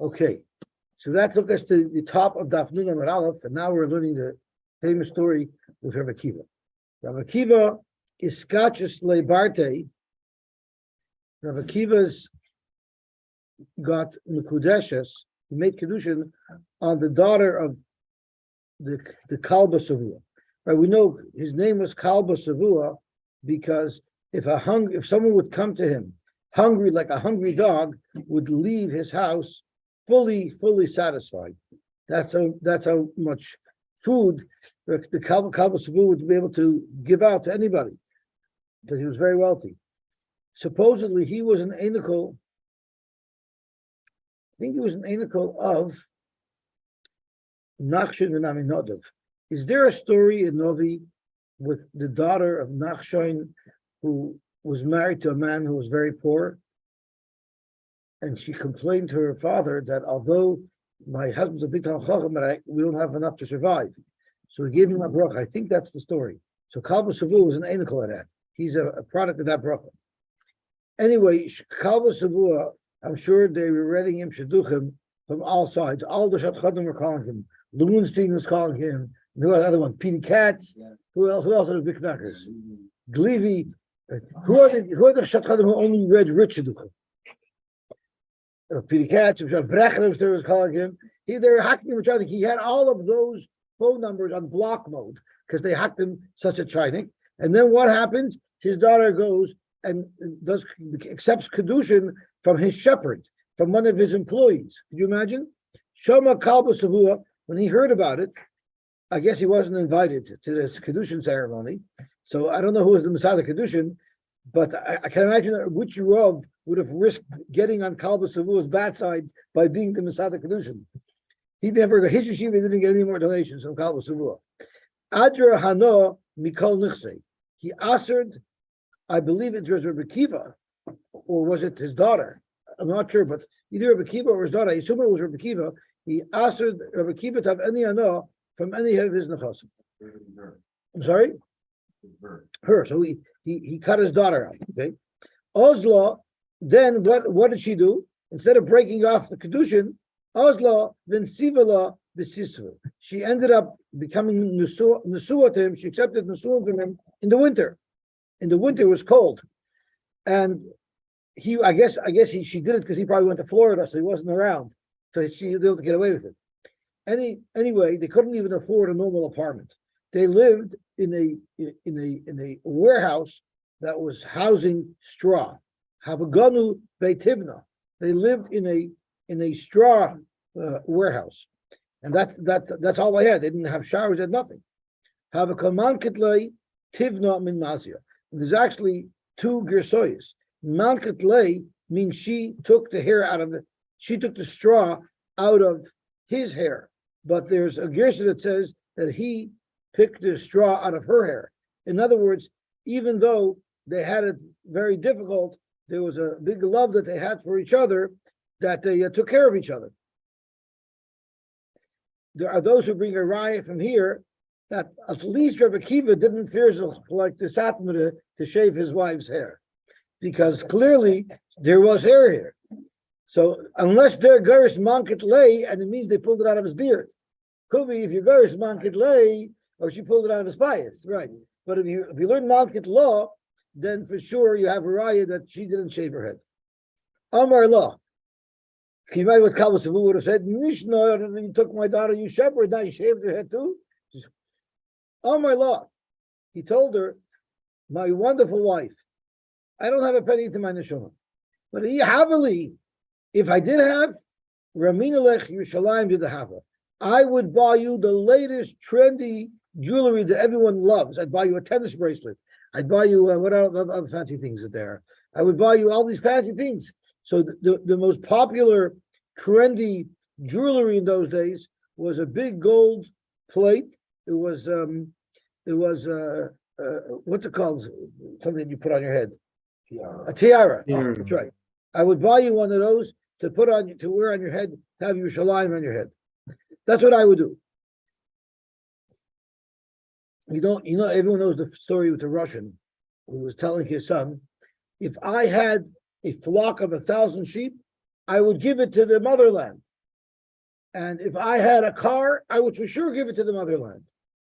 Okay, so that took us to the top of Daf Nun Amud Aleph, and now we're learning the famous story with Rabbi Akiva. Rabbi Akiva is skachus lebarte. Rabbi Akiva's got Mekudeshes. He made kedushin on the daughter of the Kalba Savua. Right, we know his name was Kalba Savua because if someone would come to him hungry like a hungry dog, would leave his house fully satisfied. That's how much food the Kalba Savua would be able to give out to anybody because he was very wealthy. Supposedly he was an anical. I think he was an anical of Nachshon and Aminadav. Is there a story in Novi with the daughter of Nachshon who was married to a man who was very poor? And she complained to her father that although my husband's a big Talmid Chacham, but we don't have enough to survive. So he gave him a bracha. I think that's the story. So Kalba Savua was an anical of that. He's a product of that bracha. Anyway, Kalba Savua, I'm sure they were reading him Shidduchim from all sides. All the Shatchadim were calling him. Lowenstein was calling him. Who was the other one? Petey Katz. Yeah. Who else are the big knockers? Glivi. Who are the Shatchadim who only read rich Shidduchim? Petey Katz, Brecher was calling him. They were hacking him. I think he had all of those phone numbers on block mode because they hacked him such a chinik. And then what happens? His daughter goes and accepts kedushin from his shepherd, from one of his employees. Could you imagine? Shoma Kalba Savua, when he heard about it, I guess he wasn't invited to this kedushin ceremony. So I don't know who was the Masada kedushin, but I can imagine which Rav would have risked getting on Kalba Savua's bad side by being the Masada kedushin. He never got his yeshiva didn't get any more donations from Kalba Savua. Adra Hano Mikol Nichse. He answered, I believe it was Rabbi Akiva, or was it his daughter? I'm not sure, but either Rabbi Akiva or his daughter, I assume it was Rabbi Akiva. He asked Rabbi Akiva to have any ano from any of his nechasim. I'm sorry? Her. So he cut his daughter out. Okay. Oslo, then what did she do? Instead of breaking off the kedushin, Oslo then sivala b'sisru. She ended up becoming nesua to him. She accepted nesua from him in the winter. In the winter it was cold, and I guess she did it because he probably went to Florida, so he wasn't around, so she was able to get away with it. Anyway, they couldn't even afford a normal apartment. They lived in a warehouse that was housing straw. Havaganu Beitivna. They lived in a straw warehouse, and that's all they had. They didn't have showers, they had nothing. Havakaman Kitlei Tivna min Mazia. There's actually two gersoyas. Malkat lay means she took the hair out of it. She took the straw out of his hair. But there's a gersa that says that he picked the straw out of her hair. In other words, even though they had it very difficult, there was a big love that they had for each other, that they took care of each other. There are those who bring a riot from here that at least Rabbi Akiva didn't fear like the Satmar to shave his wife's hair, because clearly there was hair here. So unless they're Garish Mankit lay, and it means they pulled it out of his beard. Could be if you're Garish Mankit lay, or she pulled it out of his bias, right? But if you learn Mankit law, then for sure you have a raya that she didn't shave her head. Amar law. Kimai what Kalba Savua would have said, Nishna, you took my daughter, you shepherd, now you shaved her head too. Oh my Lord, he told her, my wonderful wife, I don't have a penny to my neshama, but if I did have, Raminalech Yerushalayim did the hava. I would buy you the latest trendy jewelry that everyone loves. I'd buy you a tennis bracelet. I'd buy you what other fancy things are there. I would buy you all these fancy things. So the most popular trendy jewelry in those days was a big gold plate. It was what's it called? Something you put on your head. Tiara. A tiara. Oh, that's right. I would buy you one of those to wear on your head, to have Yerushalayim on your head. That's what I would do. Everyone knows the story with the Russian who was telling his son, if I had a flock of 1,000 sheep, I would give it to the motherland. And if I had a car, I would for sure give it to the motherland.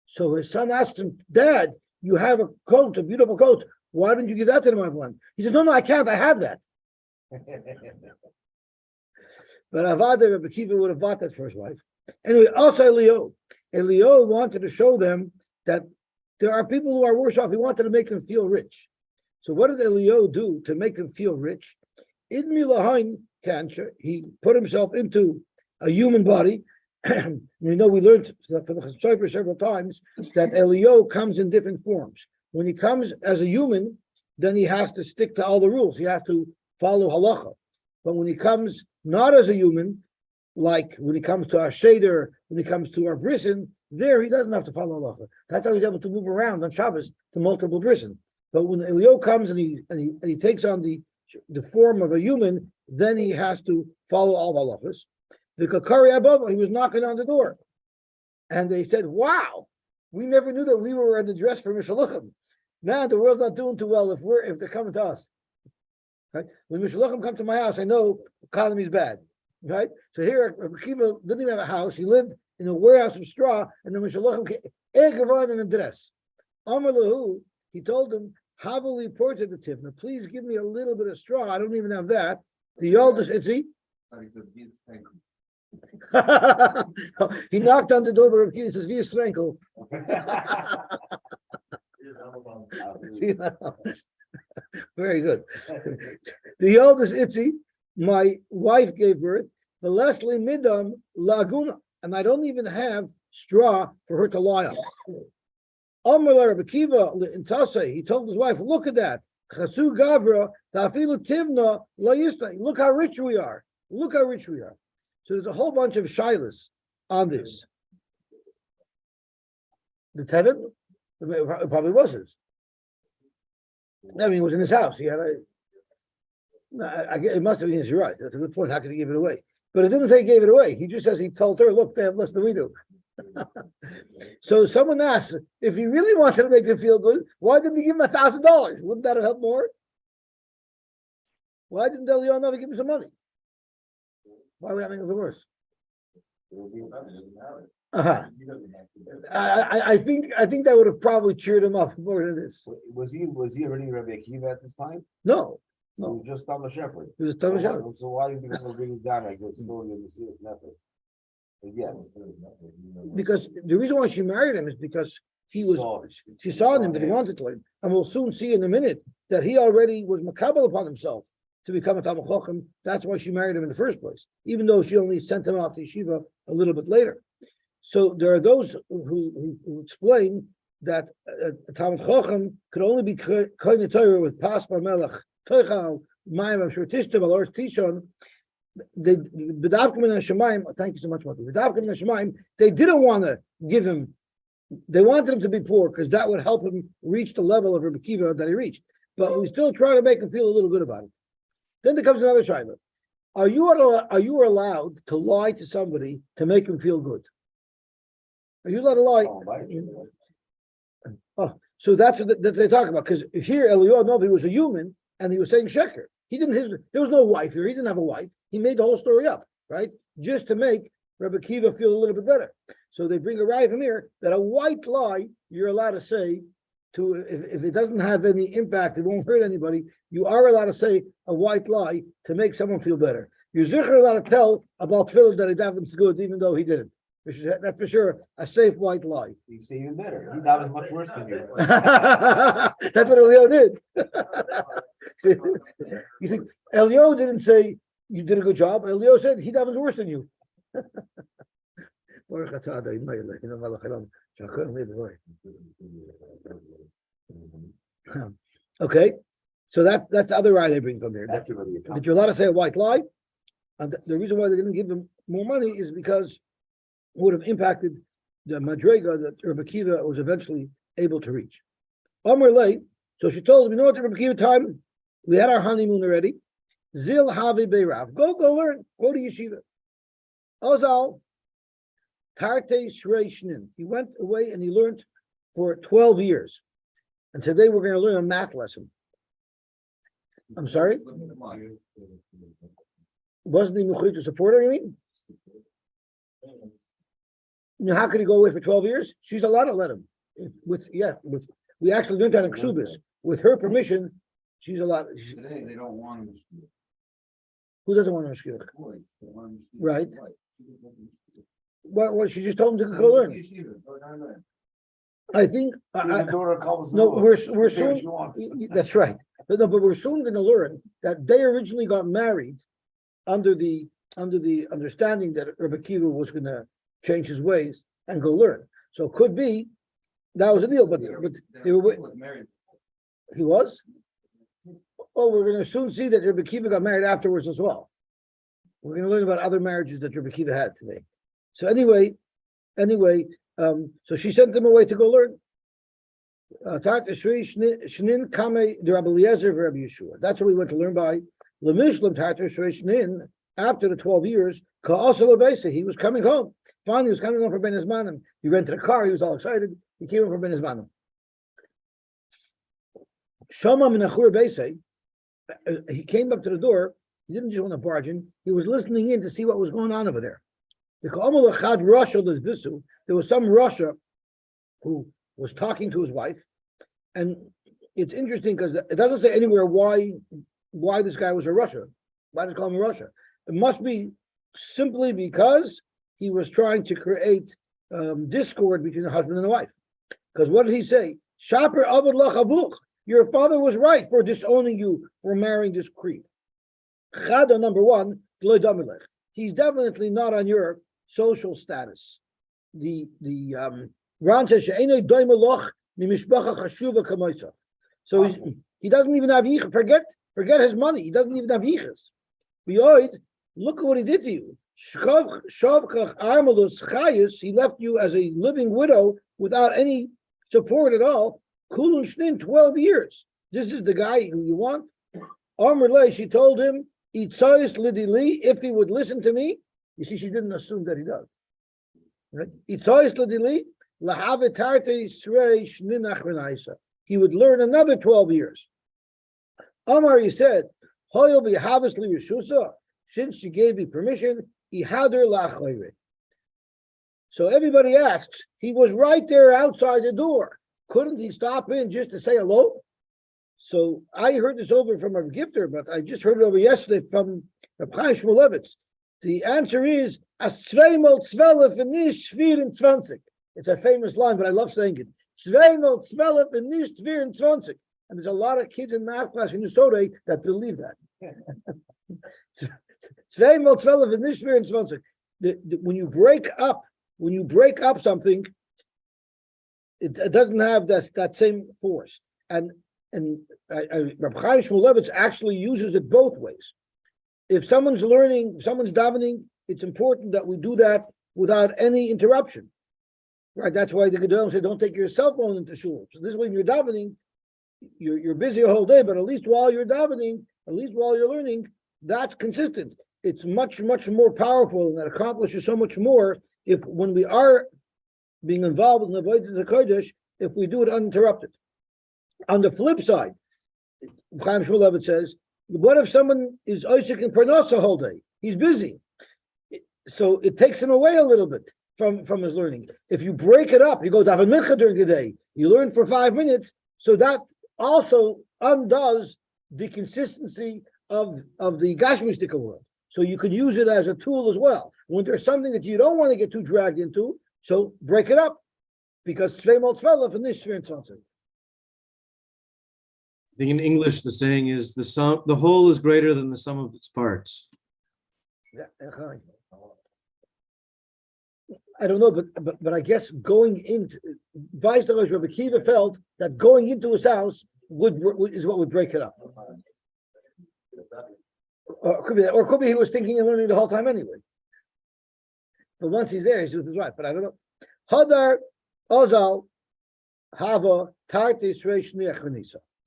So his son asked him, Dad, you have a coat, a beautiful coat. Why didn't you give that to the motherland? He said, No, I can't. I have that. But Avada Rebbe Kiva would have bought that for his wife. Anyway, also Elio wanted to show them that there are people who are worse off. He wanted to make them feel rich. So what did Elio do to make them feel rich? In Milahain cancer, he put himself into a human body. We learned from the Chassidus several times that Elio comes in different forms. When he comes as a human, then he has to stick to all the rules. He has to follow halacha. But when he comes not as a human, like when he comes to our Seder, when he comes to our brisson, there he doesn't have to follow halacha. That's how he's able to move around on Shabbos to multiple brisson. But when Elio comes and he takes on the form of a human, then he has to follow all halachas. The Kakari above, he was knocking on the door, and they said, "Wow, we never knew that we were in the dress for Mishaluchim. Man, the world's not doing too well if they're coming to us." Right? When Mishaluchim come to my house, I know the economy's bad. Right? So here, Kiva didn't even have a house; he lived in a warehouse of straw, and the Mishaluchim came in a dress. Amar Lahu, he told them, "Havali ported the tifna. Please give me a little bit of straw. I don't even have that." The oldest Itzi. He knocked on the door of Kiva. He says, "Via Strankel." Very good. The oldest Itzi, my wife gave birth. The Leslie Midam Laguna, and I don't even have straw for her to lie on. Amar Rabbi Kiva in Tase, he told his wife, "Look at that. Chasu Gavra, Tafilu Tivna, La Yista. Look how rich we are. Look how rich we are." So there's a whole bunch of shilas on this. The tenant, it probably was his. I mean, it was in his house. He had it must have been his right. That's a good point. How could he give it away? But it didn't say he gave it away. He just says he told her, "Look, they have less than we do." So someone asked, if he really wanted to make them feel good, why didn't he give him $1,000? Wouldn't that have helped more? Why didn't Elio give him some money? Why are we having it worse? I think that would have probably cheered him up more than this. Was he already Rabbi Akiva at this time? No. So he was just Thomas Shepherd. He was Thomas Shepherd. So why did he bring it down like this? Yeah. Because the reason why she married him is because she saw in him that he wanted to learn. And we'll soon see in a minute that he already was makabel upon himself to become a Talmid Chacham. That's why she married him in the first place, even though she only sent him out to yeshiva a little bit later. So there are those who explain that a Talmid Chacham could only be kohen Torah with pas bar melech, toichal, mayim, shortishtem, alor tishon. They thank you so much, Mati. They didn't want to give him. They wanted him to be poor because that would help him reach the level of Rebbe Kiva that he reached. But we still try to make him feel a little good about it. Then there comes another shayla: Are you allowed to lie to somebody to make him feel good? Are you allowed to lie? Oh, so that's what they talk about. Because here, Eliyahu he was a human and he was saying sheker. There was no wife here. He didn't have a wife. He made the whole story up, right? Just to make Rebbe Kiva feel a little bit better. So they bring a raya from here that a white lie you're allowed to say if it doesn't have any impact, it won't hurt anybody. You are allowed to say a white lie to make someone feel better. You're zicher allowed to tell about tefillah that he davens good, even though he didn't. That's for sure a safe white lie. You say even better. He davens much worse than you. That's what Elio did. You think Elio didn't say you did a good job? Elio said he davens worse than you. Okay, so that's the other lie they bring from there. That you're allowed to say a white lie, and the reason why they didn't give them more money is because it would have impacted the madrega that Rebbe Kiva was eventually able to reach. Amar lay, so she told him, "You know what, Rebbe Kiva time? We had our honeymoon already. Zil havi beirav. Go learn. Go to yeshiva. Ozal tarte shreishnin. He went away and he learned for 12 years. And today we're going to learn a math lesson. I'm sorry? Wasn't he mechuy to support her, you mean? Now, how could he go away for 12 years? She's allowed to let him. We actually learned that in Ksubis. With her permission, she's allowed. Today, they don't want them. Who doesn't want to shkiach? Right. Well, she just told him to go learn. I think. The daughter comes. No, we're soon. She wants. That's right. But we're soon going to learn that they originally got married under the understanding that Rebbe Kiva was going to change his ways and go learn. So it could be that was the deal. But they were. He was. Oh, we're going to soon see that Rebbe Kiva got married afterwards as well. We're going to learn about other marriages that Rebbe Kiva had today. So anyway, so she sent them away to go learn. That's what we went to learn by. After the 12 years, he was coming home. Finally, he was coming home from Ben Izmanim. He rented a car. He was all excited. He came home from Ben Izmanim. He came up to the door. He didn't just want to barge in. He was listening in to see what was going on over there. There was some Russia who was talking to his wife, and it's interesting because it doesn't say anywhere why this guy was a Russia. Why does it call him a Russia? It must be simply because he was trying to create discord between the husband and the wife. Because what did he say? Shaper avad lach avuch. Your father was right for disowning you for marrying this creep. Chada number one, he's definitely not on your social status. The Ran says so he doesn't even have yichus. Forget his money. He doesn't even have yichus. Look at what he did to you. He left you as a living widow without any support at all. 12 years. This is the guy who you want. She told him, if he would listen to me. You see, she didn't assume that he does. Right? He would learn another 12 years. Amar, he said, since she gave me permission, so everybody asks, he was right there outside the door. Couldn't he stop in just to say hello? So I heard this over from a gifter, but I just heard it over yesterday from Chaim Shmulevitz. The answer is it's a famous line, but I love saying it. And there's a lot of kids in math class in Yosy that believe that. When you break up something, it doesn't have that same force. And Reb Chaim Shmulevitz actually uses it both ways. If someone's learning, someone's davening, it's important that we do that without any interruption. Right? That's why the Gedolim say, don't take your cell phone into shul. So this is when you're davening, you're busy a whole day, but at least while you're davening, at least while you're learning, that's consistent. It's much, much more powerful, and that accomplishes so much more when we are being involved in the Avodah Kodesh, if we do it uninterrupted. On the flip side, Chaim Shmulevitz says, what if someone is Isaac in Parnasa a whole day? He's busy. So it takes him away a little bit from his learning. If you break it up, you go daven mincha during the day, you learn for 5 minutes, so that also undoes the consistency of the Gashmistika world. So you can use it as a tool as well. When there's something that you don't want to get too dragged into, so break it up. Because I think in English the saying is the whole is greater than the sum of its parts. I don't know, but I guess going into Weisdorf Rebbe Kiva felt that going into his house is what would break it up. Or could be he was thinking and learning the whole time anyway. But once he's there, he's with his wife. But I don't know. Hadar Ozal Hava Tartis Reish Niach.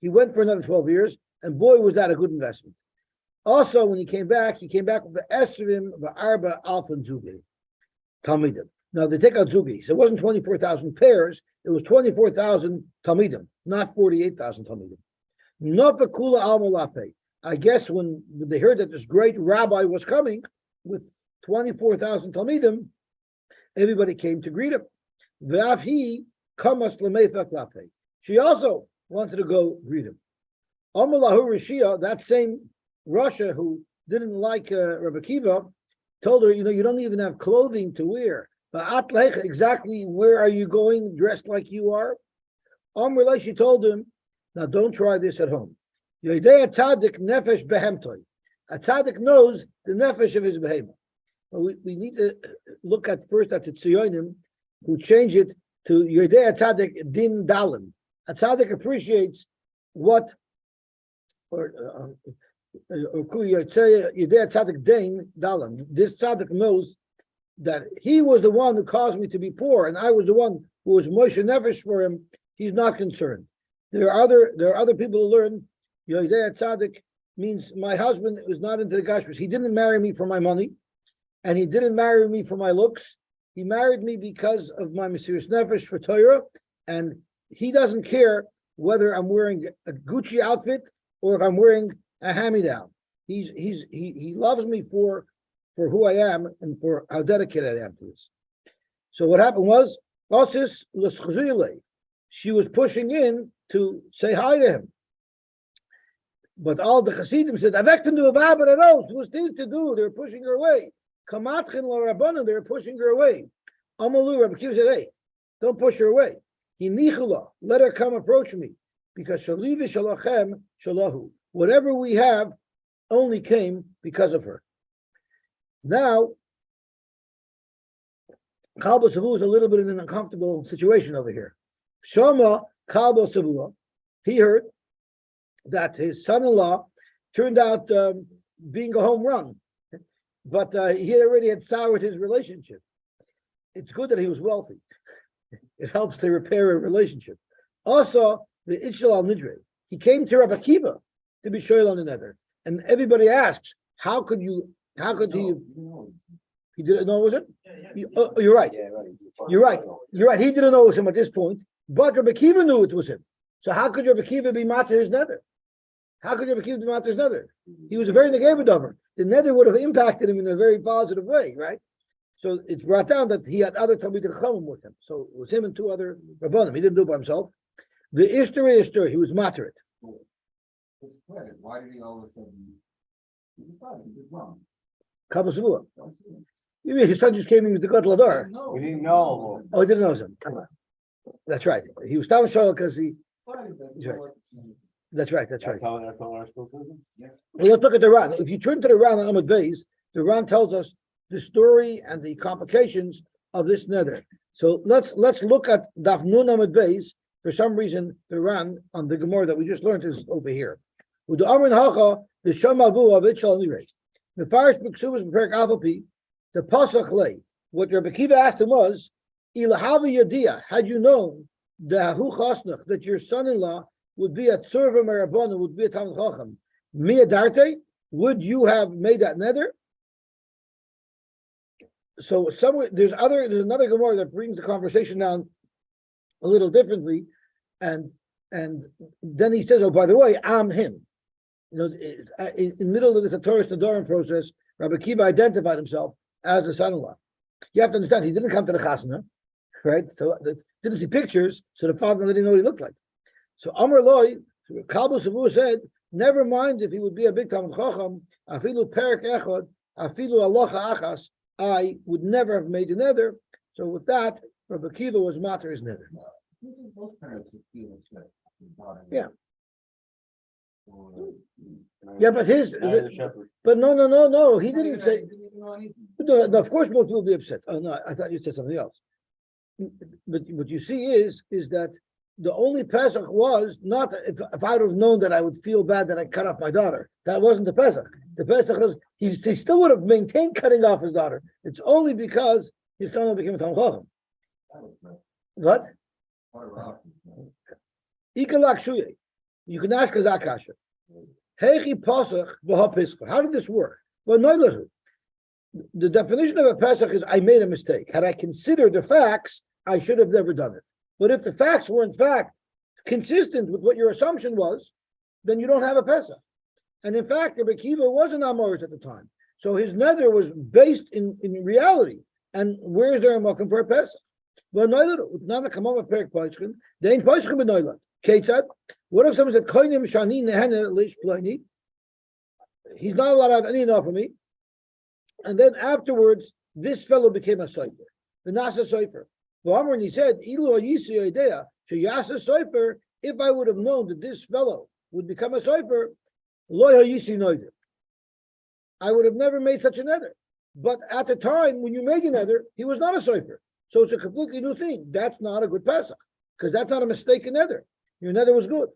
He went for another 12 years, and boy, was that a good investment. Also, when he came back with the Esrim V'Arba Alfan Zugi Talmidim. Now they take out Zugi, so it wasn't 24,000 pairs; it was 24,000 Talmidim, not 48,000 Talmidim. Nopakula Almalape. I guess when they heard that this great rabbi was coming with 24,000 Talmidim, Everybody came to greet him. V'af he kamas l'meifak lape. She also wanted to go greet him. Amalahu Rishia, that same Russia who didn't like Rabbi Kiva, told her, you don't even have clothing to wear. But exactly where are you going dressed like you are? Amrullah, she told him, now don't try this at home. Yodei Tzadik nefesh behemtoi. A tzaddik knows the nefesh of his behemoth. We need to look at first at the Tziyonim who change it to Yodei Tzadik din dalim. A tzaddik appreciates what, or Yodei Tzadik din dalim. This tzaddik knows that he was the one who caused me to be poor, and I was the one who was Moshe nefesh for him. He's not concerned. There are other people who learn Yodei Tzadik means my husband was not into the kashrus. He didn't marry me for my money, and he didn't marry me for my looks. He married me because of my Mesiras Nefesh for Torah, and he doesn't care whether I'm wearing a Gucci outfit or if I'm wearing a hand-me-down. He loves me for who I am and for how dedicated I am to this. So what happened was, she was pushing in to say hi to him. But all the Hasidim said, what's things to do? They're pushing her away. They were pushing her away. Amalu, Rabbi Kiva said, hey, don't push her away. Let her come approach me. Because whatever we have only came because of her. Now, Kalba Savu is a little bit in an uncomfortable situation over here. Shama Kalba Savu, he heard that his son-in-law turned out being a home run, but he already had soured his relationship. It's good that he was wealthy. It helps to repair a relationship. Also, the Itchel al Nidre, he came to Rabbi Kiva to be shoyl on the nether, and everybody asks, how could he? He didn't know, was it? You're right. You're right. He didn't know it was him at this point, but Rabbi Kiva knew it was him. So how could Rabbi Kiva be matter his nether? How could Rabbi Kiva be matter his nether? He was a very negative. The nether would have impacted him in a very positive way, right? So it's brought down that he had other Talmidei Chachamim with him. So it was him and two other Rabbanim. He didn't do it by himself. The Ishtar, he was matter it. His credit. Why did he all of a sudden? He decided he was wrong. Kabbalah Savua. You mean his son just came in with the God Ladar? We didn't know. Oh, he didn't know him. That's right. He was Tam Shal because he. That's right. That's right. That's how our school says it? Yeah. Well, let's look at the Ran. If you turn to the Ran on Ahmed Beis, the Ran tells us the story and the complications of this nether. So let's look at Daf Nun Ahmed Beis. For some reason, the Ran on the Gemara that we just learned is over here. With the Amrin Hacha, the Shamavu of Itchal Nirei. The Farish B'Ksuvas B'Perek Avapi, the Pasach Lei. What Rabbi Kiva asked him was, Ilahavi Yadia, had you known that your son-in-law would be a Tzurva Merabon, would be a Talmid Chacham, Mia Darte, would you have made that nether? So somewhere there's another Gemara that brings the conversation down a little differently, and then he says, oh, by the way, I'm him. In the middle of this Torah Nedarim process, Rabbi Kiva identified himself as a son-in-law. You have to understand, he didn't come to the chasna, right? So didn't see pictures, so the father didn't know what he looked like. So Amar Loi, Kalba Savu said, never mind if he would be a big Talmid Chacham, afilu perek echad, afilu alocha achas, I would never have made a nether. So with that, Rabbi Kiva was matter his nether. Most parents would feel upset. Yeah. Yeah, but but no, he didn't say. No, of course, most people will be upset. Oh no, I thought you said something else. But what you see is that the only Pesach was not if I would have known that I would feel bad that I cut off my daughter. That wasn't the Pesach. The Pesach was he still would have maintained cutting off his daughter. It's only because his son became a Talmid Chacham. What? Ikalak Shuye. You can ask Kazakasha. Heichi Pesach v'ha Pesach. How did this work? Well, no. The definition of a Pesach is I made a mistake. Had I considered the facts, I should have never done it. But if the facts were in fact consistent with what your assumption was, then you don't have a Pesach. And in fact, Rabbi Kiva was an Amorit at the time. So his nether was based in reality. And where is there a mokum for a Pesach? Well, no, it's not a kamama perk Pashkin. They ain't Pashkin b'noilad. Ketzad. What if someone said koinim shani nehena lish ploni? He's not allowed to have any enough of me. And then afterwards, this fellow became a sofer, the nasa sofer. Well, when he said, "Ilu yisi idea sheyasa sofer," if I would have known that this fellow would become a sofer, lo yisi noider, I would have never made such a nether. But at the time when you made a nether, he was not a sofer, so it's a completely new thing. That's not a good Pesach because that's not a mistaken nether. Your nether was good.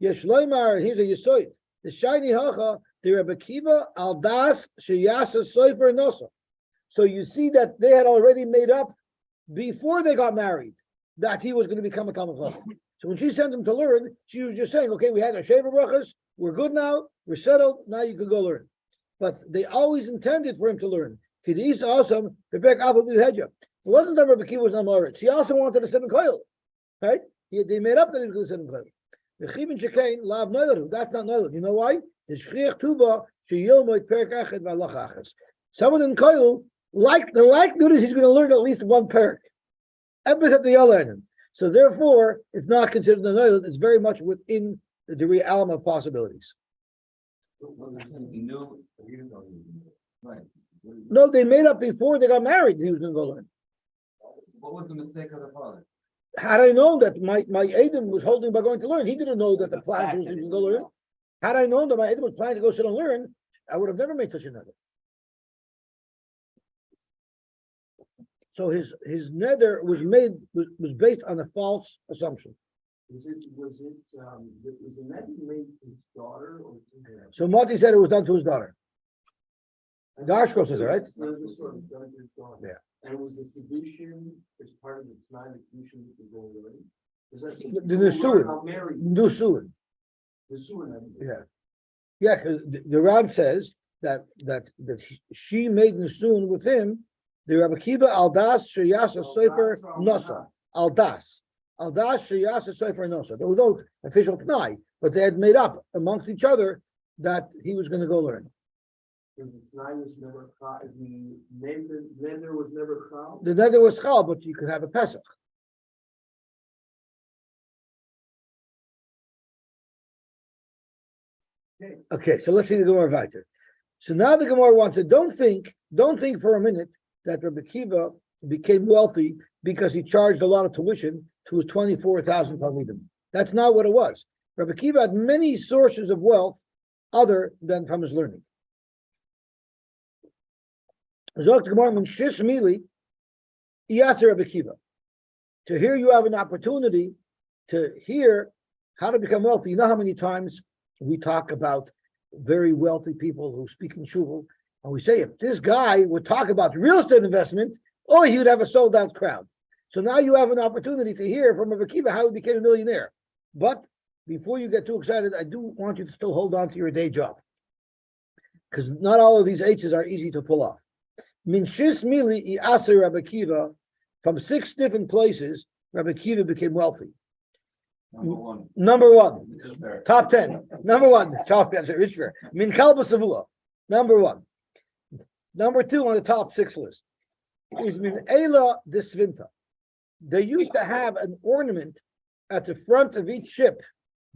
Yeshloimar, here's a yisoid. The shiny hacha, the Rebbe Kiva al das sheyasa sofer nosa. So you see that they had already made up before they got married that he was going to become a Talmid Chacham. So when she sent him to learn, she was just saying, "Okay, we had our shaver brachas, we're good now, we're settled. Now you can go learn." But they always intended for him to learn. Kidis awesome, Rebek Abu Hedja. It wasn't that Rebbe Kiva was not married. She also wanted to sit in koil, right? They made up that he was going to sit in koil. The Chibin Shekain lav noileru. That's not noileru. You know why? The Shchiach Tuba sheyilmoid perek echad v'alach achas. Someone in koil the likelihood is he's going to learn at least one perek. Emphasis the other. So therefore, it's not considered a noileru. It's very much within the realm of possibilities. Right. No, they made up before they got married. He was going to go learn. What was the mistake of the father? Had I known that my Adam was holding by going to learn, he didn't know that the plan was he was going to go learn. Had I known that my Adam was planning to go sit and learn, I would have never made such a nether. So his nether was based on a false assumption. Was the nether made his daughter or to him? So Marty said it was done to his daughter. Darshko says it, right? Yeah. And was the fiducian as part of the time the fiducian that was going already? Is that The Nusuin. Yeah. Yeah, because the Rab says that she made Nusuin with him. The Rabbi Kiva al das sheyasa sofer nosa al das sheyasa sofer nosa. There was no official t'nai, but they had made up amongst each other that he was going to go learn. The was never the nether was never chal. The nether was chal, but you could have a Pesach. Okay, so let's see the Gemara weiter. So now the Gemara wants to don't think for a minute that Rabbi Kiva became wealthy because he charged a lot of tuition to his 24,000 talmidim. That's not what it was. Rabbi Kiva had many sources of wealth other than from his learning. Zok the Gemara Shis Mili Iyasir Rabbi Kiva. To hear you have an opportunity to hear how to become wealthy. You know how many times we talk about very wealthy people who speak in shul, and we say if this guy would talk about real estate investment, oh, he would have a sold out crowd. So now you have an opportunity to hear from Rabbi Kiva how he became a millionaire. But before you get too excited, I do want you to still hold on to your day job, because not all of these H's are easy to pull off. Min shis mili aser Rabbi Kiva, from 6 different places, Rabbi Kiva became wealthy. Number one, top 10. Number one, top 10, rich fair. Min kalba savua. Number one. Number 2 on the top 6 list is min ela de svinta. They used to have an ornament at the front of each ship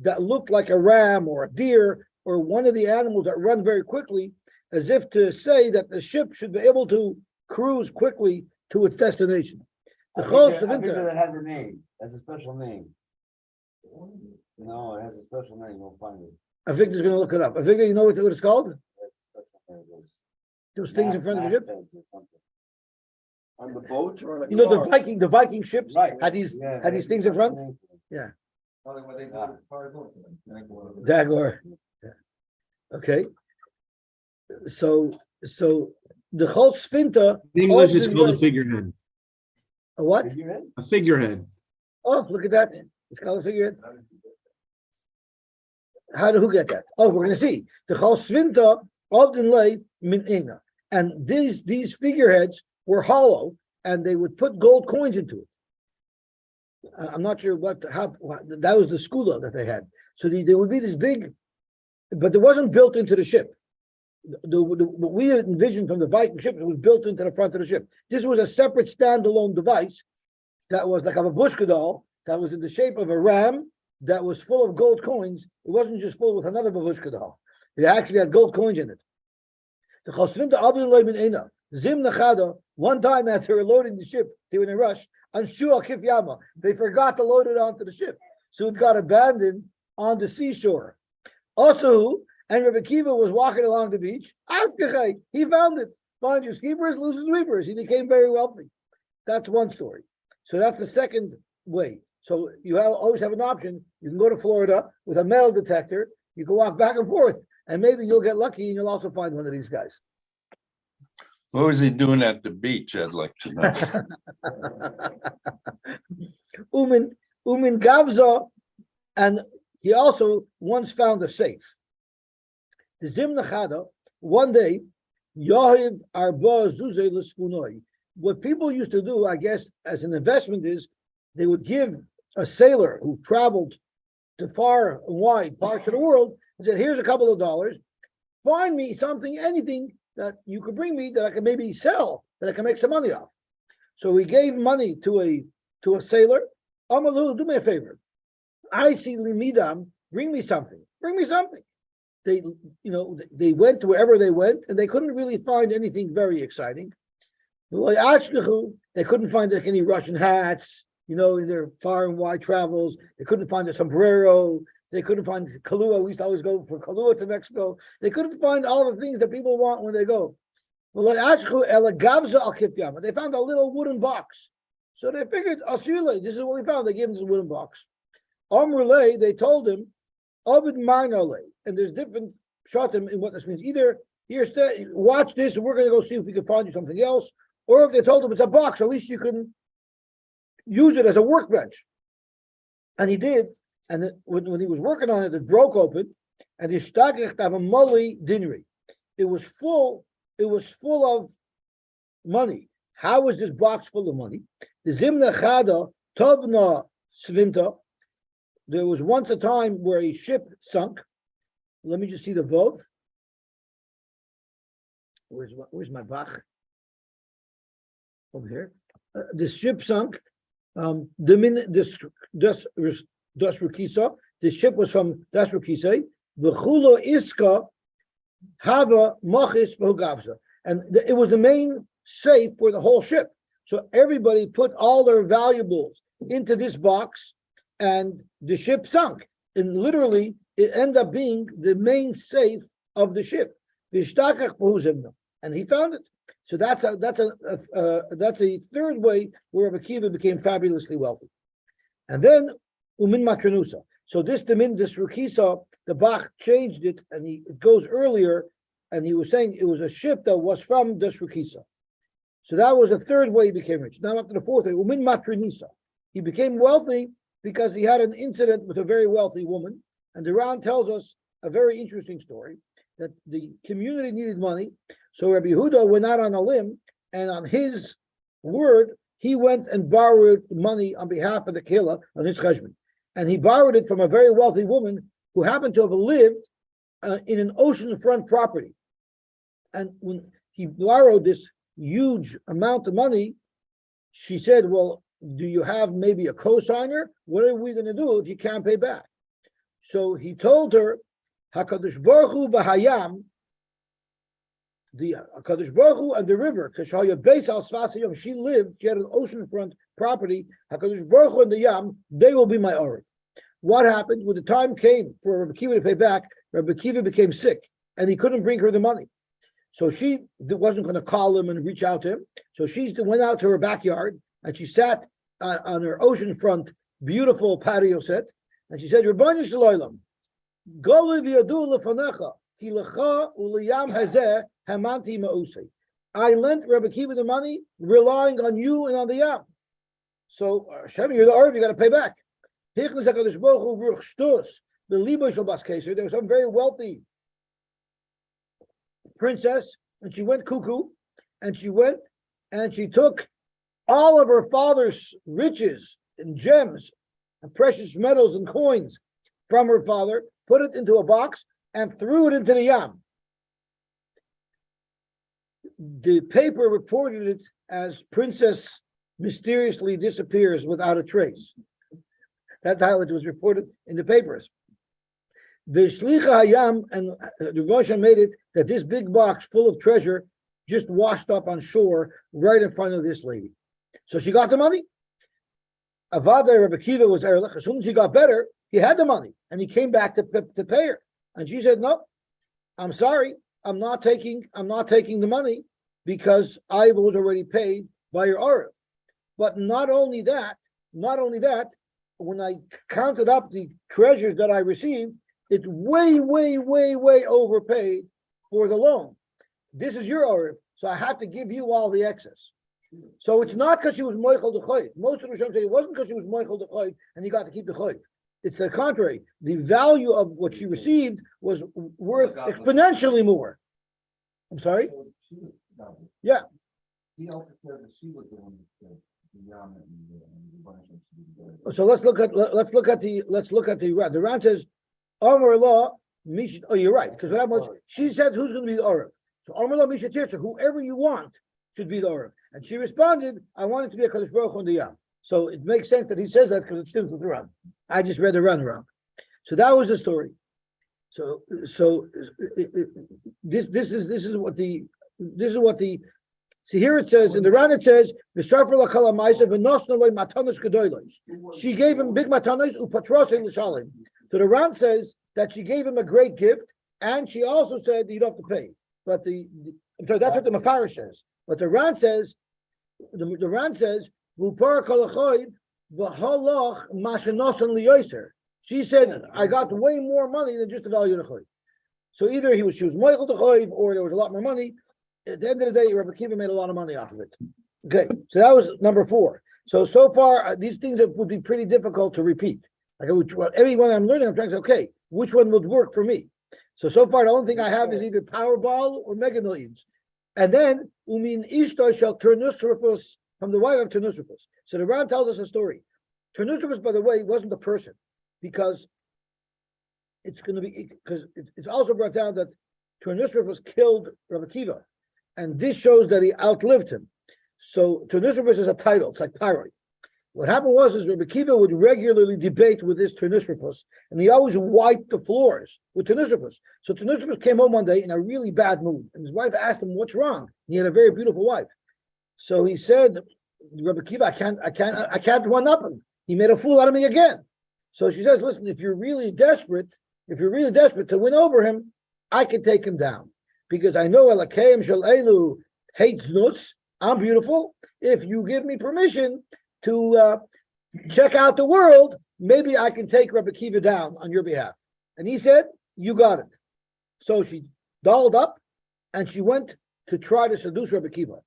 that looked like a ram or a deer or one of the animals that run very quickly, as if to say that the ship should be able to cruise quickly to its destination. The that has a name, has a special name. No, it has a special name. You'll find it. Victor's going to look it up. Victor, you know what it's called? Those things in front of the ship. On the boat or You know the Viking ships Right. had these things in front. Yeah. Dagor. Yeah. Okay. So the whole Sfinta. In English, it's called a figurehead. A what? A figurehead. Oh, look at that. It's called a figurehead. Who get that? Oh, we're going to see. The whole Sfinta of the lay min ina. And these figureheads were hollow, and they would put gold coins into it. I'm not sure what that was the skula that they had. So there would be this big, but it wasn't built into the ship. what we envisioned from the Viking ship, it was built into the front of the ship. This was a separate standalone device that was like a babushka doll that was in the shape of a ram that was full of gold coins. It wasn't just full with another babushka doll. It actually had gold coins in it. The Chosfinta Abdul Leiben Eina, Zim Nachada, one time as they were loading the ship, they were in a rush, on Shua Kif Yama. They forgot to load it onto the ship. So it got abandoned on the seashore. Also, and Rebbe Kiva was walking along the beach. He found it. Find your keepers, loses weepers. He became very wealthy. That's one story. So that's the second way. So you always have an option. You can go to Florida with a metal detector. You can walk back and forth, and maybe you'll get lucky, and you'll also find one of these guys. What was he doing at the beach? I'd like to know. Umin Gavza, and he also once found a safe. The Zim Nachada, one day, Yohiv Arba Zuze L'Sfunoi. What people used to do, I guess, as an investment is they would give a sailor who traveled to far and wide parts of the world and said, here's a couple of dollars, find me something, anything that you could bring me that I can maybe sell, that I can make some money off. So he gave money to a sailor. Amalu, do me a favor. I see Limidam, bring me something. They went to wherever they went, and they couldn't really find anything very exciting. They couldn't find like any Russian hats, in their far and wide travels. They couldn't find a sombrero. They couldn't find Kahlua. We used to always go for Kahlua to Mexico. They couldn't find all the things that people want when they go. They found a little wooden box. So they figured, this is what we found. They gave him this wooden box. Omrule, they told him, Ovid Marnale, and there's different shatim in what this means. Either here, watch this, and we're going to go see if we can find you something else, or if they told him it's a box, at least you can use it as a workbench. And he did, and when he was working on it, it broke open, and it was full of money. How was this box full of money? The Zimna Chada Tovna Svinta. There was once a time where a ship sunk. Let me just see the Vov. Where's my Bach? Over here. The ship sunk. Das Rukisa. The ship was from Das Rukisa. V'chulo iska hava machis v'hugavza. And it was the main safe for the whole ship. So everybody put all their valuables into this box, and the ship sunk. And literally, it ended up being the main safe of the ship. And he found it. So that's a third way where Rebbe Kiva became fabulously wealthy. And then Umin Matranusa. So this Rukisa, the Bach changed it, and it goes earlier, and he was saying it was a ship that was from this Rukisa. So that was the third way he became rich. Now up to the fourth way, Umin Matrinisa. He became wealthy because he had an incident with a very wealthy woman. And the Ran tells us a very interesting story, that the community needed money. So Rabbi Yehuda went out on a limb, and on his word, he went and borrowed money on behalf of the Kehillah on his cheshbon. And he borrowed it from a very wealthy woman who happened to have lived in an oceanfront property. And when he borrowed this huge amount of money, she said, well, do you have maybe a co-signer? What are we going to do if you can't pay back? So he told her, HaKadosh Baruch Hu v'hayam, the HaKadosh Baruch Hu and the river, she lived, she had an oceanfront property, HaKadosh Baruch Hu and the Yam, they will be my Orid. What happened? When the time came for Rabbi Kiva to pay back, Rabbi Kiva became sick, and he couldn't bring her the money. So she wasn't going to call him and reach out to him. So she went out to her backyard, and she sat on her oceanfront, beautiful patio set, and she said, Rebbeinu Shalom, Golu v'yadu lefanecha, ki lecha u'liyam hazeh hamanti ma'usei. I lent Rabbi Kiva the money, relying on you and on the Yam. So, Hashem, you're the Arab, you got to pay back. There was some very wealthy princess, and she went cuckoo, and she took all of her father's riches and gems and precious metals and coins from her father, put it into a box, and threw it into the Yam. the paper reported it as princess mysteriously disappears without a trace. That's how it was reported in the papers. The Shlicha Hayam and the Rosh made it that this big box full of treasure just washed up on shore right in front of this lady. So she got the money. Avada Rabbi Kiva was Erlich. As soon as he got better, he had the money and he came back to pay her. And she said, "No, I'm sorry, I'm not taking the money because I was already paid by your Arev." But not only that, when I counted up the treasures that I received, it's way overpaid for the loan. This is your Arev, so I had to give you all the excess. So it's not because she was moichel the chayv. Most of the Rishonim say it wasn't because she was moichel the chayv and he got to keep the chayv. It's the contrary. The value of what she received was worth exponentially more. I'm sorry? Yeah. He also said that she was the one that said the Yam and the bunch of. So let's look at the Ran says, Amar law, Misha. Oh, you're right. Because what happened was she said, "Who's going to be the Arev?" So Amar law, Misha Tirza, whoever you want should be the Arev. And she responded, "I want it to be a Kadosh Baruch Hu and the Yam." So it makes sense that he says that because it stems with the Ran. I just read the Ran wrong. So that was the story. So this is what the see here it says in the Ran it says she gave him big matanos upatros l'shalim. So the Ran says that she gave him a great gift and she also said that you don't have to pay. But I'm sorry, that's what the Mafarish says. But the Ran says she said, "I got way more money than just the value of the choiv." So either she was moichel the choiv, or there was a lot more money. At the end of the day, Rabbi Kiva made a lot of money off of it. Okay, so that was number 4. So far, these things would be pretty difficult to repeat. Like every one I'm learning, I'm trying to say, okay, which one would work for me? So far, the only thing I have is either Powerball or Mega Millions. And then, Umin Ishtar shall Turnusrufus from the wife of Turnusrufus. So the Ran tells us a story. Turnusrufus, by the way, wasn't a person, because it's also brought down that Turnusrufus killed Rabbi Kiva, and this shows that he outlived him. So Turnusrufus is a title; it's like Pyroi. What happened was Rabbi Kiva would regularly debate with this Turnusrufus, and he always wiped the floors with Turnusrufus. So Turnusrufus came home one day in a really bad mood, and his wife asked him, "What's wrong?" He had a very beautiful wife. So he said, "Rabbi Kiva, I can't one up him. He made a fool out of me again." So she says, "Listen, if you're really desperate to win over him, I can take him down, because I know Elakayim Shel Elu hates nuts. I'm beautiful. If you give me permission to check out the world, maybe I can take Rabbi Kiva down on your behalf." And he said, "You got it." So she dolled up and she went to try to seduce Rabbi Kiva.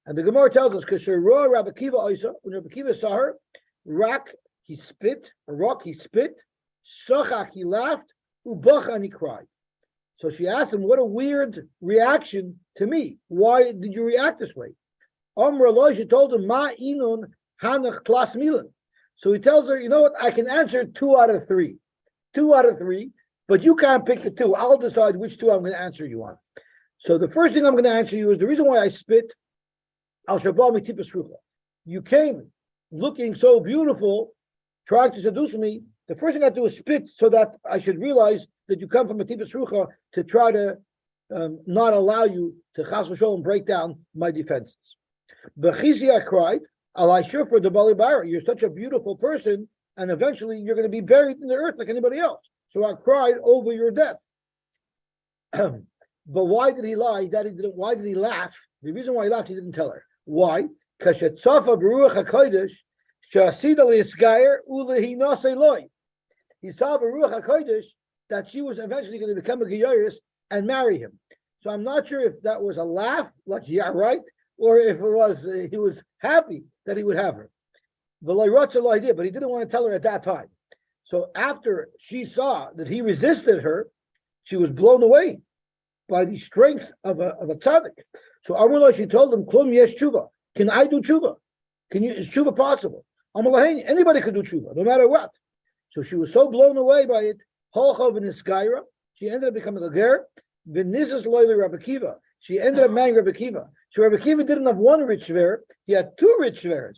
And the Gemara tells us, because Rabbi Kiva Isa, when Rabbi Kiva saw her, rock he spit, Shachach he laughed, Ubach and he cried. So she asked him, "What a weird reaction to me. Why did you react this way?" She told him, "Ma inun hanach klas milan." So he tells her, "You know what? I can answer 2 out of 3. 2 out of 3, but you can't pick the 2. I'll decide which 2 I'm going to answer you on." So the first thing I'm going to answer you is the reason why I spit. Al Shabbat Mitipas Rucha. You came looking so beautiful, trying to seduce me. The first thing I do is spit so that I should realize that you come from a Mitipas Rucha to try to not allow you to chas v'sholom break down my defenses. Bechisi, I cried, Alai Shufra de Bali Bara. You're such a beautiful person, and eventually you're going to be buried in the earth like anybody else. So I cried over your death. But why did he lie? Why did he laugh? The reason why he laughed, he didn't tell her. Why? Because he saw Baruch HaKodesh that she was eventually going to become a Geyeris and marry him. So I'm not sure if that was a laugh, like, yeah, right, or if it was he was happy that he would have her. But he didn't want to tell her at that time. So after she saw that he resisted her, she was blown away by the strength of a tzaddik. So Amrullah, she told him, "Klum yesh tshuva. Can I do tshuva? Is tshuva possible?" Amrullah, anybody could do tshuva, no matter what. So she was so blown away by it. Holchov and Iskaira, she ended up becoming a ger. V'nizas loyli Rabbi Kiva. She ended up marrying Rabbi Kiva. So Rabbi Akiva didn't have one rich shver, he had two rich shvers.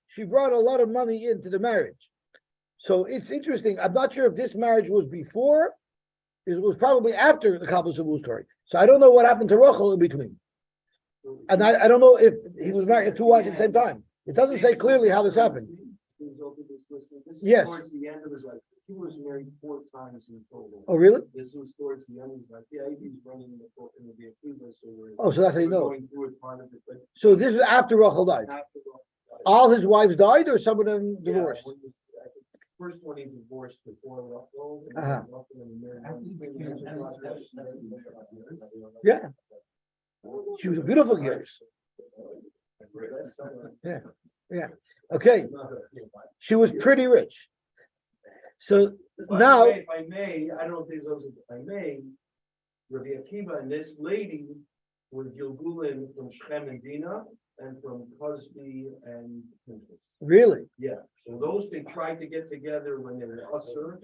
She brought a lot of money into the marriage. So it's interesting. I'm not sure if this marriage was before, it was probably after the Kabbalah Sabu story. So I don't know what happened to Rachel in between. And I don't know if he was married to two wives at the same time. It doesn't say clearly how this happened. This is Yes. towards the end of his life. He was married 4 times in total. Oh, really? This was towards the end of his life. Yeah, he's running in the book in the Akiva, so we're. Oh, so that's how you we're know. Going through it part of it, but So this is after Rachel died. after. All his wives died, or some of them Yeah, divorced? I think first one he divorced before Rachel. and Uh-huh. then Rachel and Mary. I think we can- Yeah. She was a beautiful girl. Yeah. Okay. She was pretty rich. So By now, the way, if I may, I don't think those, if I may, Rabbi Akiva and this lady were Gilgulim from Shechem and Dinah and from Cosby and Pinchas. really, Yeah, so those they tried to get together when they were Usher.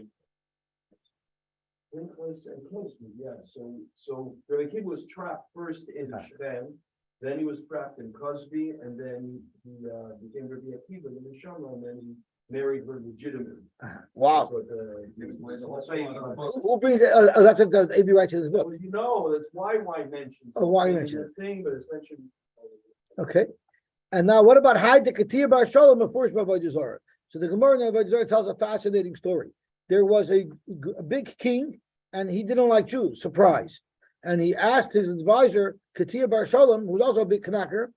Pinchas and Cosby, yeah, so Rabbi Akiva was trapped first in Shechem, then he was trapped in Cosby, and then he became Rabbi Akiva in the Shama, and then he married her legitimately. wow. That's what the whole thing was. Who brings it? That's what the AB writes in his book. Well, you know, that's why mentions. Oh, why it's mention a thing, but it's mentioned. Okay. And now what about Hai the Katia Bar Shalom of Furish Bavodah Zarah? So the Gemara in Avodah Zarah tells a fascinating story. There was a big king, and he didn't like Jews. Surprise. And he asked his advisor, Katia Bar Shalom, who's also a big Knacker,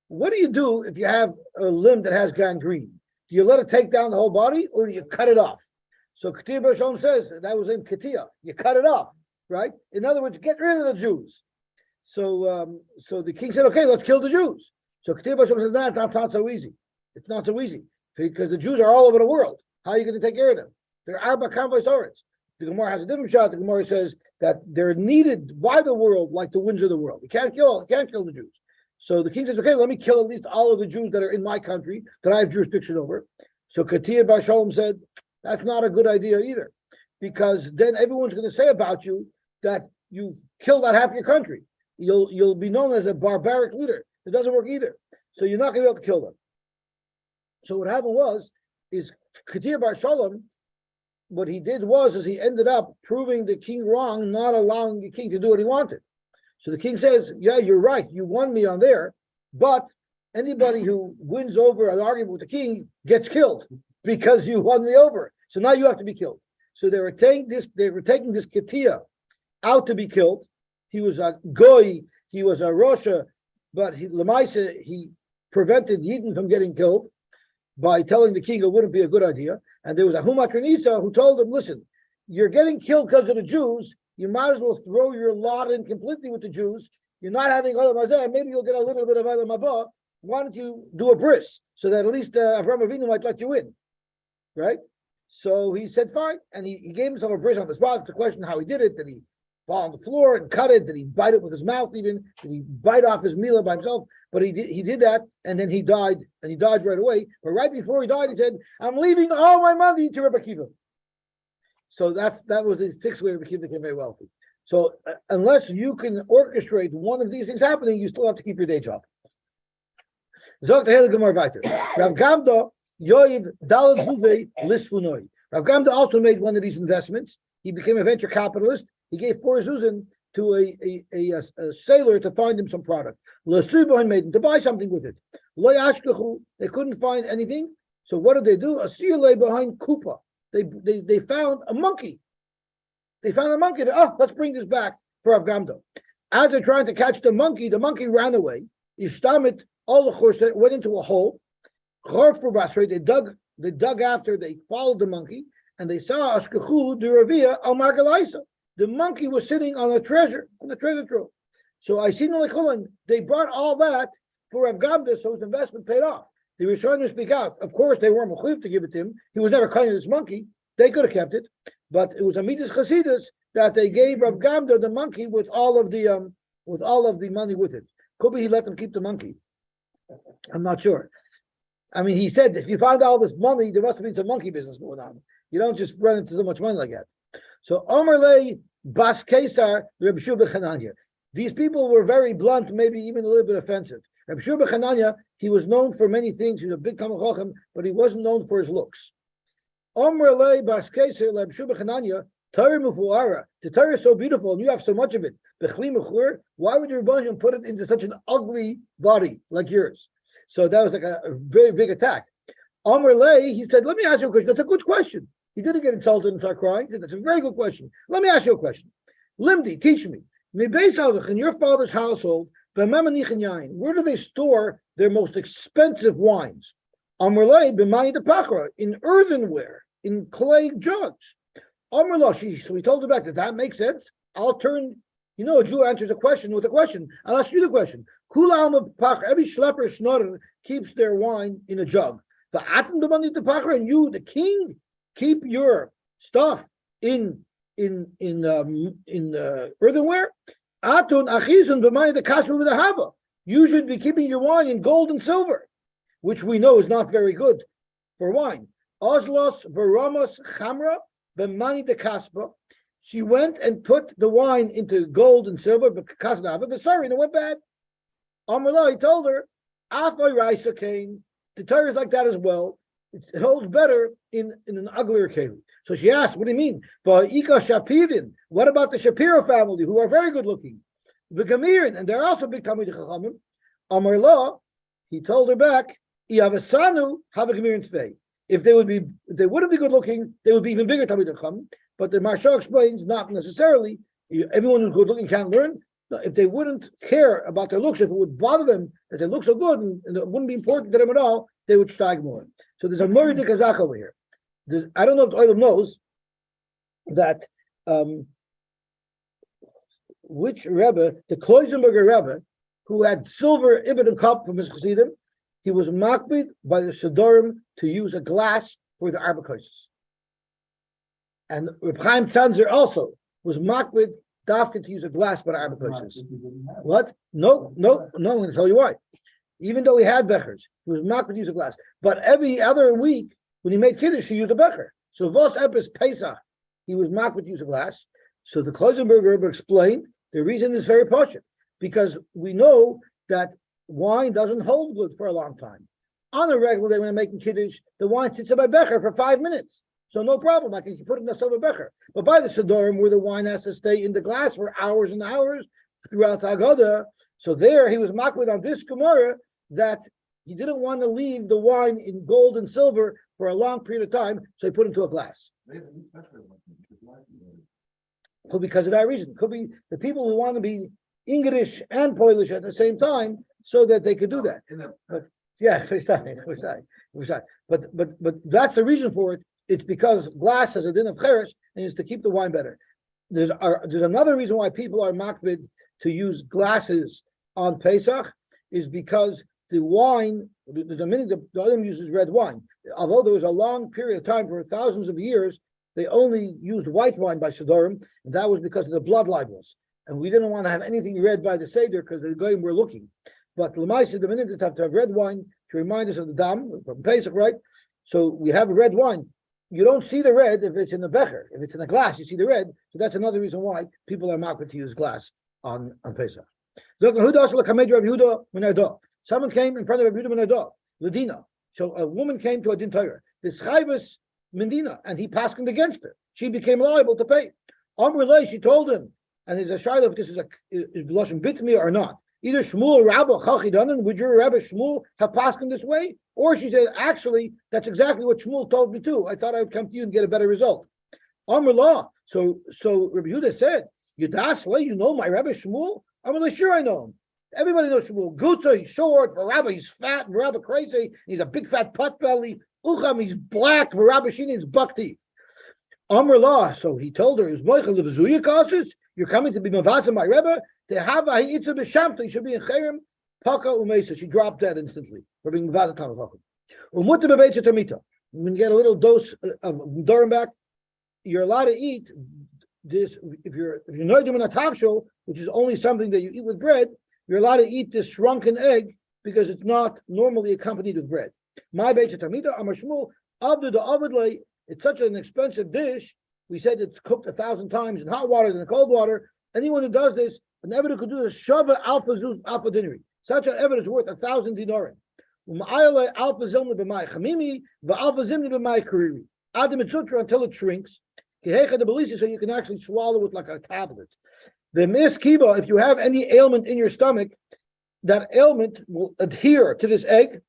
what do you do if you have a limb that has gangrene? Do you let it take down the whole body, or do you cut it off? So Katia Bar Shalom says, that was in Katia, you cut it off, right? In other words, get rid of the Jews. So the king said, okay, let's kill the Jews. So Katia Bar Shalom says, no, it's not so easy. It's not so easy, because the Jews are all over the world. How are you going to take care of them? They're Arba Kanvais Oretz. The Gemara has a different shot. The Gemara says that they're needed by the world like the winds of the world. You can't kill the Jews. So the king says, okay, let me kill at least all of the Jews that are in my country that I have jurisdiction over. So Katia Bar Shalom said, that's not a good idea either, because then everyone's going to say about you that you killed that half your country. You'll be known as a barbaric leader. It doesn't work either. So you're not going to be able to kill them. So what happened is Katia Bar Shalom, what he did is he ended up proving the king wrong, not allowing the king to do what he wanted. So the king says, yeah, you're right. You won me on there, but anybody who wins over an argument with the king gets killed because you won me over. So now you have to be killed. So they were taking this Katia out to be killed. He was a goy, he was a Rosha, but he prevented Yidden from getting killed by telling the king it wouldn't be a good idea. And there was a Humatranisa who told him, listen, you're getting killed because of the Jews. You might as well throw your lot in completely with the Jews. You're not having Olam Hazeh. Maybe you'll get a little bit of Olam Haba. Why don't you do a bris so that at least Avraham Avinu might let you in, right? So he said, fine. And he gave himself a bris on the spot. It's a question how he did it. Did he fall on the floor and cut it? Did he bite it with his mouth even? Did he bite off his meal by himself? But he did that, and then he died, and he died right away. But right before he died, he said, I'm leaving all my money to Rebbe Akiva. So that was the sixth way Rebbe Akiva became very wealthy. So unless you can orchestrate one of these things happening, you still have to keep your day job. Zog the Heilige Gemara weiter. Rav Gamda Yoiv Daled Zuve Lisfunoi. Rav Gamda also made one of these investments. He became a venture capitalist. He gave 4 zuzin to a sailor to find him some product. L'subahin made him to buy something with it. Lo yashkachu, they couldn't find anything. So what did they do? A siyale behind kupa. They found a monkey. They found a monkey. Let's bring this back for Avgamda. As they're trying to catch the monkey ran away. Ishtamit all the chorse went into a hole. They dug after. They followed the monkey, and they saw ashkachu duravia al margalaisa. The monkey was sitting on the treasure trove. So I see they brought all that for Avgamda, so his investment paid off. They were trying to speak out. Of course, they weren't mechuyev to give it to him. He was never cutting this monkey. They could have kept it, but it was a midas chasidus that they gave Avgamda the monkey with all of the money with it. Could be he let them keep the monkey. I'm not sure. I mean, he said if you found all this money, there must have been some monkey business going on. You don't just run into so much money like that. So Omer Lei Bas Kesar Reb Shua ben Chananya. These people were very blunt, maybe even a little bit offensive. Rabbi Shua Chananya, he was known for many things. He was a big Talmid Chacham, but he wasn't known for his looks. Omer le bas keser Rabbi Shua Chananya, Torah mufuara. The Torah is so beautiful, and you have so much of it. Why would your Rebbeinu put it into such an ugly body like yours? So that was like a very big attack. Omer le, he said, "Let me ask you a question. That's a good question." He didn't get insulted and start crying. He said, "That's a very good question. Let me ask you a question. Limdi, teach me. In your father's household, where do they store their most expensive wines? In earthenware, in clay jugs. So he told her back, that makes sense. I'll turn, a Jew answers a question with a question. I'll ask you the question. Every schlepper schnorrer keeps their wine in a jug. And you, the king, keep your stuff in earthenware. You should be keeping your wine in gold and silver, which we know is not very good for wine. Oslos veramos chamra b'mani de kaspa. She went and put the wine into gold and silver, but sorry, it went bad. Amrullah, he told her, Afoy Raisa came. The Torah is like that as well. It holds better in an uglier keli. So she asked, what do you mean? Ika Shapirin. What about the Shapiro family, who are very good looking? The Gamirin, and they're also big Talmid Chachamim. Amrullah, he told her back, Iavasanu have a Gamirin Tzvei. If they wouldn't be good looking, they would be even bigger Talmid Chachamim. But the Maharsha explains, not necessarily. Everyone who's good looking can't learn. If they wouldn't care about their looks, if it would bother them that they look so good and it wouldn't be important to them at all, they would steig more. So there's a Murray Kazakh over here. I don't know if the Oilam knows that which Rebbe, the Kloisenberger Rebbe, who had silver Ibn cup from his Chassidim, he was makbid by the Sidorim to use a glass for the Arba Kosos. And Reb Chaim Tzanzer also was makbid Dafka to use a glass by the Arba Kosos. What? No, I'm going to tell you why. Even though he had bechers, he was not going to use a glass. But every other week, when he made kiddush, he used a becher. So Vos Epis Pesach, he was not going to use a glass. So the Kloisenberger Rebbe explained the reason is very posh, because we know that wine doesn't hold good for a long time. On a regular day when I'm making kiddush, the wine sits in my becher for 5 minutes. So no problem, I can put it in a silver becher. But by the Sidorim, where the wine has to stay in the glass for hours and hours throughout the Haggadah, so there he was makbid on this Gemara that he didn't want to leave the wine in gold and silver for a long period of time, so he put it into a glass. Could be because of that reason. Could be the people who want to be English and Polish at the same time, so that they could do that. But yeah, but that's the reason for it. It's because glass has a din of cheres and is to keep the wine better. There's another reason why people are makbid to use glasses on Pesach is because the wine, there's a minute the other uses red wine. Although there was a long period of time for thousands of years, they only used white wine by Sidorim, and that was because of the blood libels. And we didn't want to have anything red by the Seder because the goyim were looking. But Lamaisa, the minute have to have red wine to remind us of the Dam from Pesach, right? So we have red wine. You don't see the red if it's in the becher. If it's in a glass, you see the red. So that's another reason why people are makbid to use glass on Pesach. Someone came in front of Rabbi Yehuda Ladina. So a woman came to a din Torah. This chayvus Mendina, and he passed against her. She became liable to pay. Amrullah, she told him, and there's a shayla if this is blushing bit me or not. Either Shmuel or Rabbi Chachidanan, would your Rabbi Shmuel have passed in this way? Or she said, actually, that's exactly what Shmuel told me too. I thought I would come to you and get a better result. Amrullah. So Rabbi Yehuda said, Yudasle, you know my Rabbi Shmuel? Amrullah, sure I know him. Everybody knows Shmuel. Gutza, he's short. Rabbi, he's fat. Rabbi, crazy. He's a big fat pot belly. Ucham, he's black. Rabbi Shini, he's buck teeth. Amrullah. So he told her, you're coming to be Mavazah, my Rebbe. They have a Itza B'Shamta. He should be in Cherem, Paka Umesa. She dropped dead instantly for being Mavazah Tamachachim. Umuta Bebeitza Tamita. When you get a little dose of Nedarim back, you're allowed to eat this. If you're not doing a tavshel, which is only something that you eat with bread, you're allowed to eat this shrunken egg because it's not normally accompanied with bread. My Beitza Tamita, Amar Shmuel, Abdu the Avidle. It's such an expensive dish. We said it's cooked 1,000 times in hot water than in cold water. Anyone who does this, an evidence could do the shava alpha zuz alpha dinari. Such an evidence worth 1,000 dinarim. Alpha zimni b'mai chamimi, v'alpha zimni b'mai kariri. Adam etzutra until it shrinks. Kehecha de belisi, so you can actually swallow it like a tablet. The mis kiba, if you have any ailment in your stomach, that ailment will adhere to this egg,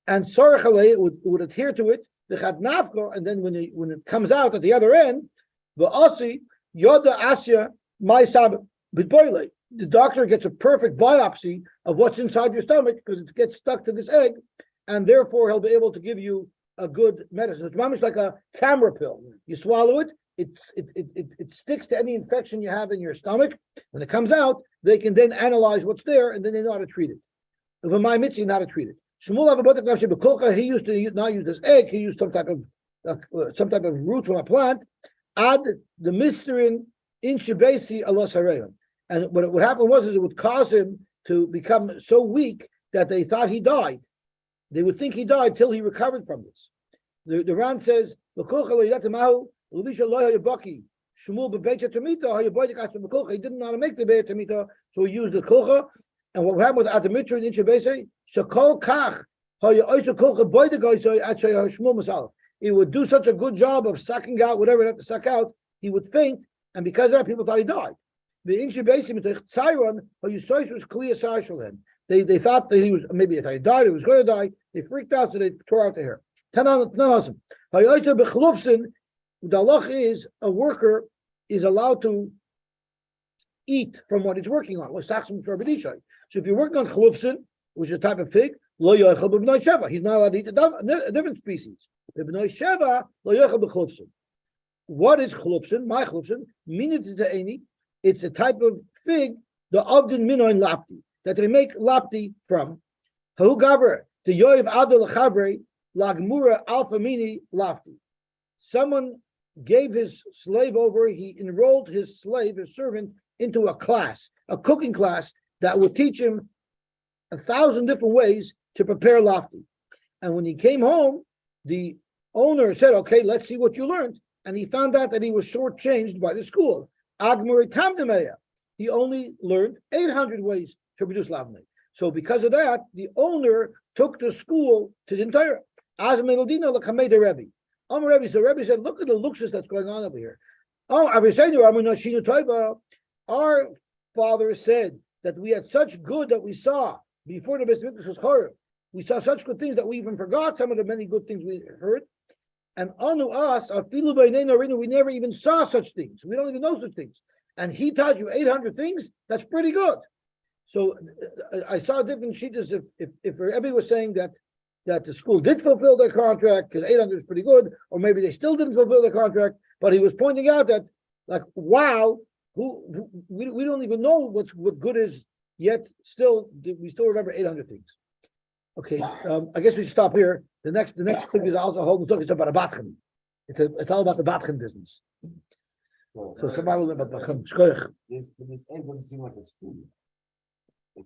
and sarachale, it would adhere to it. The nafko, and then when it comes out at the other end, the asi yoda asya my sab bitboile. The doctor gets a perfect biopsy of what's inside your stomach because it gets stuck to this egg, and therefore he'll be able to give you a good medicine. It's almost like a camera pill. You swallow it, it sticks to any infection you have in your stomach. When it comes out, they can then analyze what's there, and then they know how to treat it. If a my mitzi, not to treat it. Shmuel he used to not use this egg. He used some type of root from a plant. Add the mysterin in shibesi alos hareyon. And what happened was it would cause him to become so weak that they thought he died. They would think he died till he recovered from this. The Ran says, he didn't know how to make the Be'er Tamita, so he used the Kulcha. And what happened with Adamitra and Inchabese, Shakol Kach, it would do such a good job of sucking out whatever it had to suck out, he would faint, and because of that, people thought he died. The Inchabese, was clear. They thought that he was, maybe they thought he died, he was going to die. They freaked out, so they tore out the hair. The halach is a worker is allowed to eat from what he's working on. So if you're working on chlufsin, which is a type of fig, he's not allowed to eat a different species. What is chlufsin? My chlufsin, it's a type of fig, the avdin minoin lapti, that they make lapti from. Hahu gaver, the yoiv adel chabre, lagmura alpha mini lapti. Someone gave his slave over, he enrolled his slave, his servant, into a class, a cooking class that would teach him 1,000 different ways to prepare lafti. And when he came home, the owner said, okay, let's see what you learned. And he found out that he was shortchanged by the school. Agmuri Tamdemeya. He only learned 800 ways to produce lavne. So because of that, the owner took the school to the entire Azmelodina Lakameda Rebbe. Rebbe, so Rebbe said, look at the luxus that's going on over here. Our father said that we had such good that we saw before the Beis Mikdash was horror. We saw such good things that we even forgot some of the many good things we heard. And anu us, we never even saw such things. We don't even know such things. And he taught you 800 things. That's pretty good. So I saw different sheets. If Rebbe was saying that the school did fulfill their contract because 800 is pretty good, or maybe they still didn't fulfill their contract, but he was pointing out that, like, wow, we don't even know what good is yet. Still, we still remember 800 things. Okay, I guess we should stop here. The next thing is also whole talk. It's about a batchen. It's all about the batchen business. So somebody will live about batchen. This egg doesn't seem like it's food.